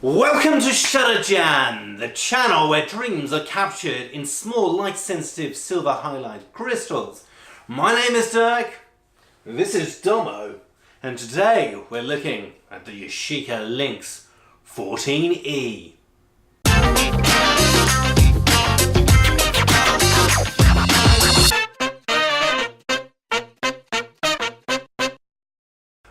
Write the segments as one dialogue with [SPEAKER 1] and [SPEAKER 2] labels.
[SPEAKER 1] Welcome to Shutterjam, the channel where dreams are captured in small light-sensitive silver highlight crystals. My name is Dirk, this is Domo, and today we're looking at the Yashica Lynx 14E.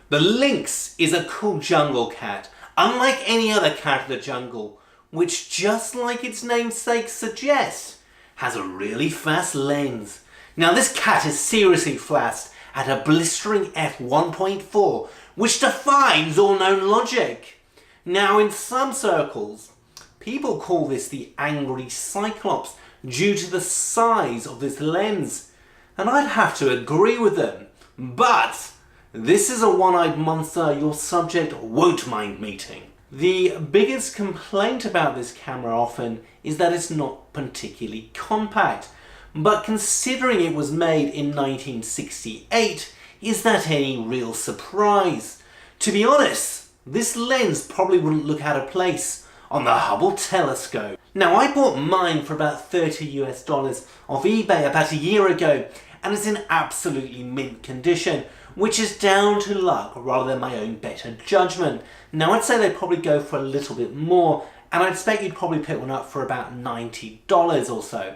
[SPEAKER 1] The Lynx is a cool jungle cat, unlike any other cat of the jungle, which, just like its namesake suggests, has a really fast lens. Now this cat is seriously fast at a blistering f1.4, which defies all known logic. Now in some circles, people call this the angry Cyclops due to the size of this lens, and I'd have to agree with them, but this is a one-eyed monster your subject won't mind meeting. The biggest complaint about this camera often is that it's not particularly compact, but considering it was made in 1968, is that any real surprise? To be honest, this lens probably wouldn't look out of place on the Hubble telescope. Now I bought mine for about $30 off eBay about a year ago, and it's in absolutely mint condition, which is down to luck rather than my own better judgment. Now I'd say they'd probably go for a little bit more, and I'd expect you'd probably pick one up for about $90 or so.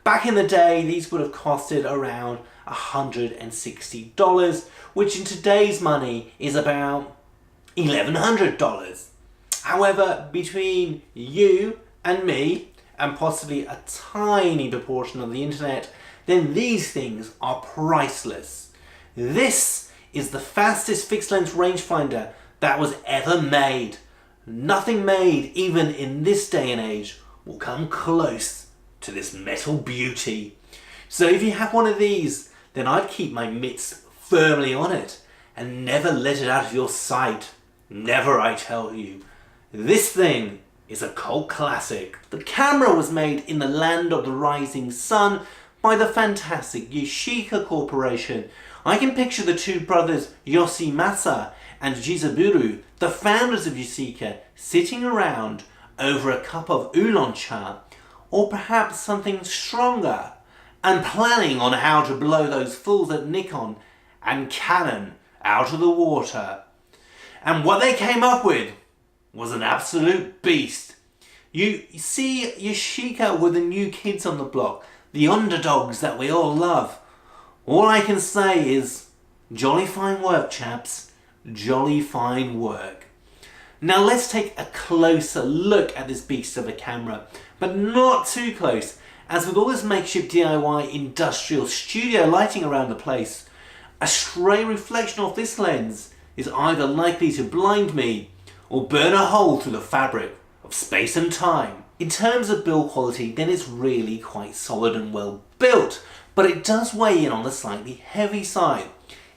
[SPEAKER 1] Back in the day, these would have costed around $160, which in today's money is about $1,100. However, between you and me, and possibly a tiny proportion of the internet, then these things are priceless. This is the fastest fixed lens rangefinder that was ever made. Nothing made, even in this day and age, will come close to this metal beauty. So if you have one of these, then I'd keep my mitts firmly on it and never let it out of your sight. Never, I tell you. This thing is a cult classic. The camera was made in the land of the rising sun by the fantastic Yashica Corporation. I can picture the two brothers Yoshimasa and Jizaburo, the founders of Yashica, sitting around over a cup of oolong cha, or perhaps something stronger, and planning on how to blow those fools at Nikon and Canon out of the water. And what they came up with was an absolute beast. You see, Yashica were the new kids on the block, the underdogs that we all love. All I can say is, jolly fine work, chaps. Jolly fine work. Now let's take a closer look at this beast of a camera, but not too close, as with all this makeshift DIY industrial studio lighting around the place, a stray reflection off this lens is either likely to blind me or burn a hole through the fabric of space and time. In terms of build quality, then it's really quite solid and well built, but it does weigh in on the slightly heavy side.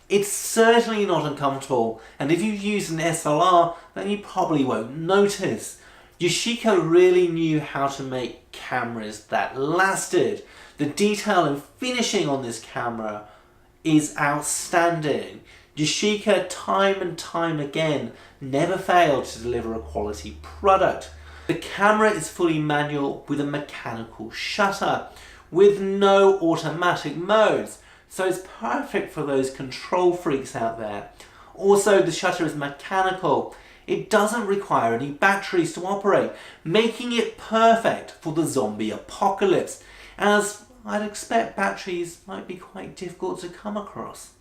[SPEAKER 1] It's certainly not uncomfortable, and if you use an SLR, then you probably won't notice. Yashica really knew how to make cameras that lasted. The detail and finishing on this camera is outstanding. Yashica, time and time again, never failed to deliver a quality product. The camera is fully manual with a mechanical shutter, with no automatic modes, so it's perfect for those control freaks out there. Also, the shutter is mechanical. It doesn't require any batteries to operate, making it perfect for the zombie apocalypse, as I'd expect batteries might be quite difficult to come across.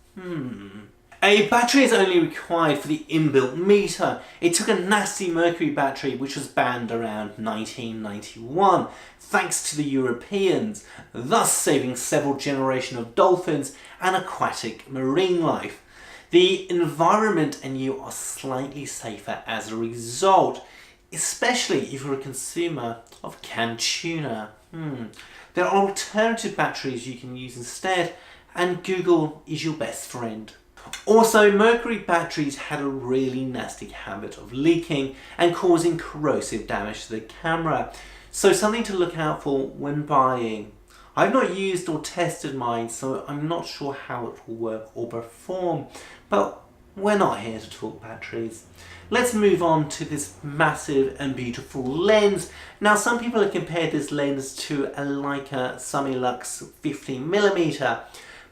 [SPEAKER 1] A battery is only required for the inbuilt meter. It took a nasty mercury battery which was banned around 1991, thanks to the Europeans, thus saving several generations of dolphins and aquatic marine life. The environment and you are slightly safer as a result, especially if you're a consumer of canned tuna. There are alternative batteries you can use instead, and Google is your best friend. Also, mercury batteries had a really nasty habit of leaking and causing corrosive damage to the camera, so something to look out for when buying. I've not used or tested mine, so I'm not sure how it will work or perform, but we're not here to talk batteries. Let's move on to this massive and beautiful lens. Now, some people have compared this lens to a Leica Summilux 15mm,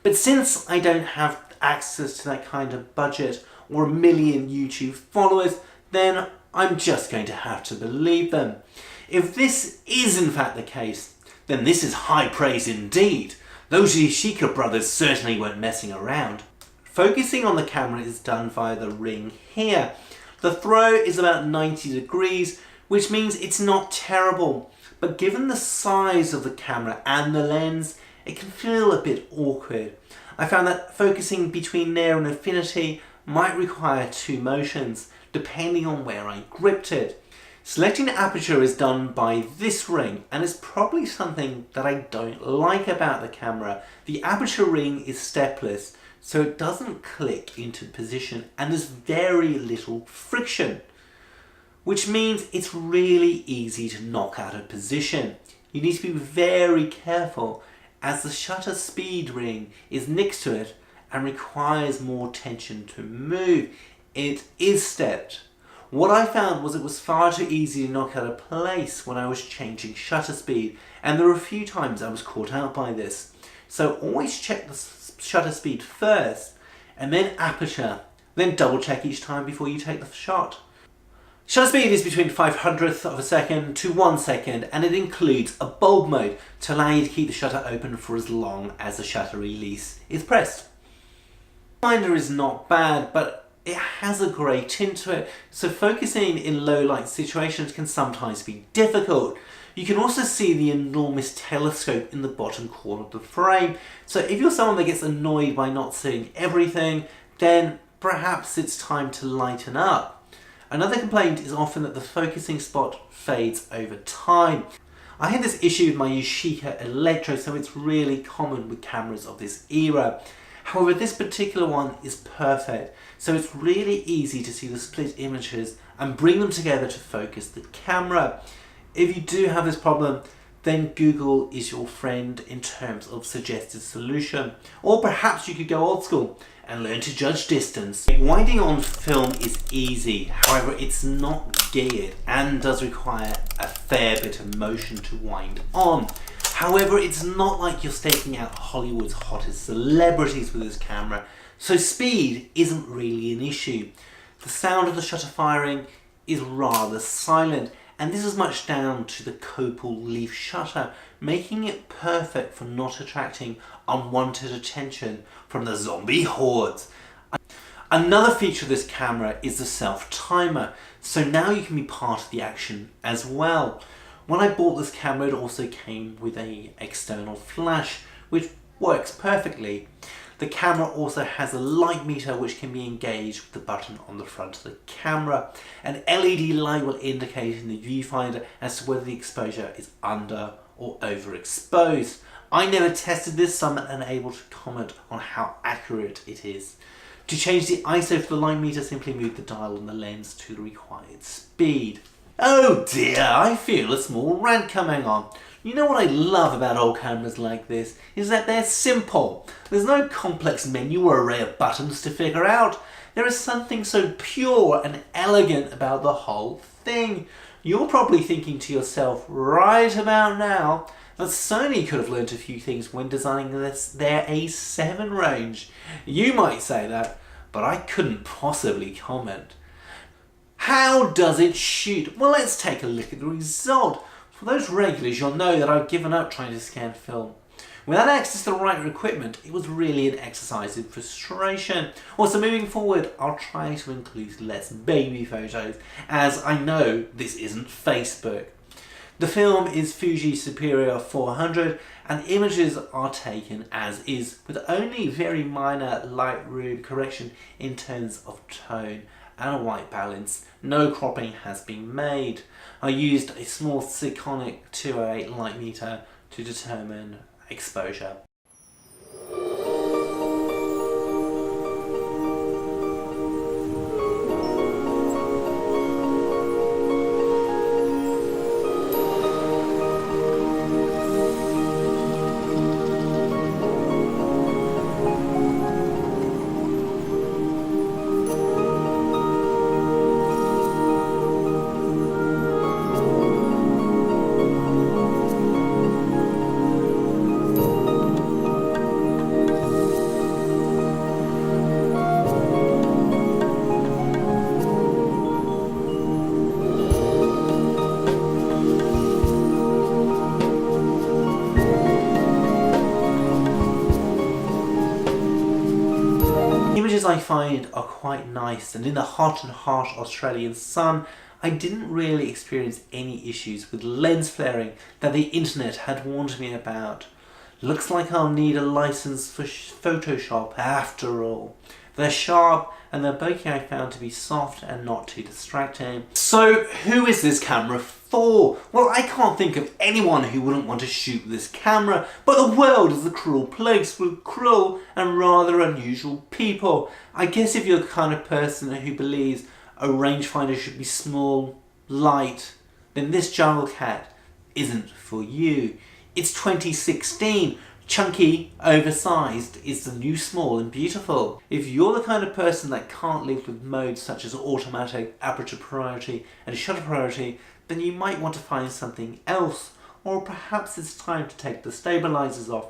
[SPEAKER 1] but since I don't have access to that kind of budget or a million YouTube followers, then I'm just going to have to believe them. If this is in fact the case, then this is high praise indeed. Those Yashica brothers certainly weren't messing around. Focusing on the camera is done via the ring here. The throw is about 90 degrees, which means it's not terrible, but given the size of the camera and the lens, it can feel a bit awkward. I found that focusing between near and infinity might require two motions, depending on where I gripped it. Selecting the aperture is done by this ring, and it's probably something that I don't like about the camera. The aperture ring is stepless, so it doesn't click into position and there's very little friction, which means it's really easy to knock out of position. You need to be very careful as the shutter speed ring is next to it and requires more tension to move. It is stepped. What I found was it was far too easy to knock out of place when I was changing shutter speed, and there were a few times I was caught out by this. So always check the shutter speed first and then aperture, then double check each time before you take the shot. Shutter speed is between 500th of a second to 1 second, and it includes a bulb mode to allow you to keep the shutter open for as long as the shutter release is pressed. Rangefinder is not bad, but it has a grey tint to it, so focusing in low light situations can sometimes be difficult. You can also see the enormous telescope in the bottom corner of the frame, so if you're someone that gets annoyed by not seeing everything, then perhaps it's time to lighten up. Another complaint is often that the focusing spot fades over time. I had this issue with my Yashica Electro, so it's really common with cameras of this era. However, this particular one is perfect, so it's really easy to see the split images and bring them together to focus the camera. If you do have this problem, then Google is your friend in terms of suggested solution. Or perhaps you could go old school and learn to judge distance. Winding on film is easy, however it's not geared and does require a fair bit of motion to wind on. However, it's not like you're staking out Hollywood's hottest celebrities with this camera, so speed isn't really an issue. The sound of the shutter firing is rather silent, and this is much down to the copal leaf shutter, making it perfect for not attracting unwanted attention from the zombie hordes. Another feature of this camera is the self-timer, so now you can be part of the action as well. When I bought this camera, it also came with an external flash, which works perfectly. The camera also has a light meter which can be engaged with the button on the front of the camera. An LED light will indicate in the viewfinder as to whether the exposure is under or overexposed. I never tested this, so I'm unable to comment on how accurate it is. To change the ISO for the light meter, simply move the dial on the lens to the required speed. Oh dear, I feel a small rant coming on. You know what I love about old cameras like this is that they're simple. There's no complex menu or array of buttons to figure out. There is something so pure and elegant about the whole thing. You're probably thinking to yourself right about now that Sony could have learnt a few things when designing their A7 range. You might say that, but I couldn't possibly comment. How does it shoot? Well, let's take a look at the result. For those regulars, you'll know that I've given up trying to scan film. Without access to the right equipment, it was really an exercise in frustration. Also, moving forward, I'll try to include less baby photos, as I know this isn't Facebook. The film is Fuji Superior 400, and images are taken as is, with only very minor Lightroom correction in terms of tone and a white balance. No cropping has been made. I used a small Cyclops 208 light meter to determine exposure. I find are quite nice, and in the hot and harsh Australian sun, I didn't really experience any issues with lens flaring that the internet had warned me about. Looks like I'll need a license for Photoshop after all. They're sharp and the bokeh I found to be soft and not too distracting. So who is this camera for? Well, I can't think of anyone who wouldn't want to shoot this camera, but the world is a cruel place with cruel and rather unusual people. I guess if you're the kind of person who believes a rangefinder should be small, light, then this jungle cat isn't for you. It's 2016. Chunky, oversized is the new small and beautiful. If you're the kind of person that can't live with modes such as automatic, aperture priority and shutter priority, then you might want to find something else, or perhaps it's time to take the stabilizers off.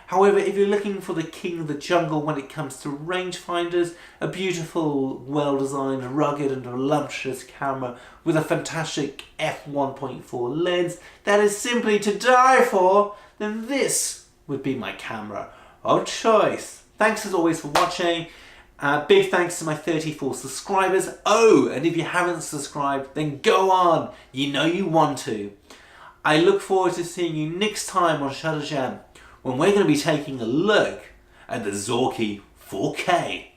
[SPEAKER 1] However, if you're looking for the king of the jungle when it comes to rangefinders, a beautiful, well-designed, rugged and voluptuous camera with a fantastic f1.4 lens that is simply to die for, then this would be my camera of choice. Thanks as always for watching. Big thanks to my 34 subscribers. Oh, and if you haven't subscribed, then go on. You know you want to. I look forward to seeing you next time on Shutterjam, when we're going to be taking a look at the Zorky 4K.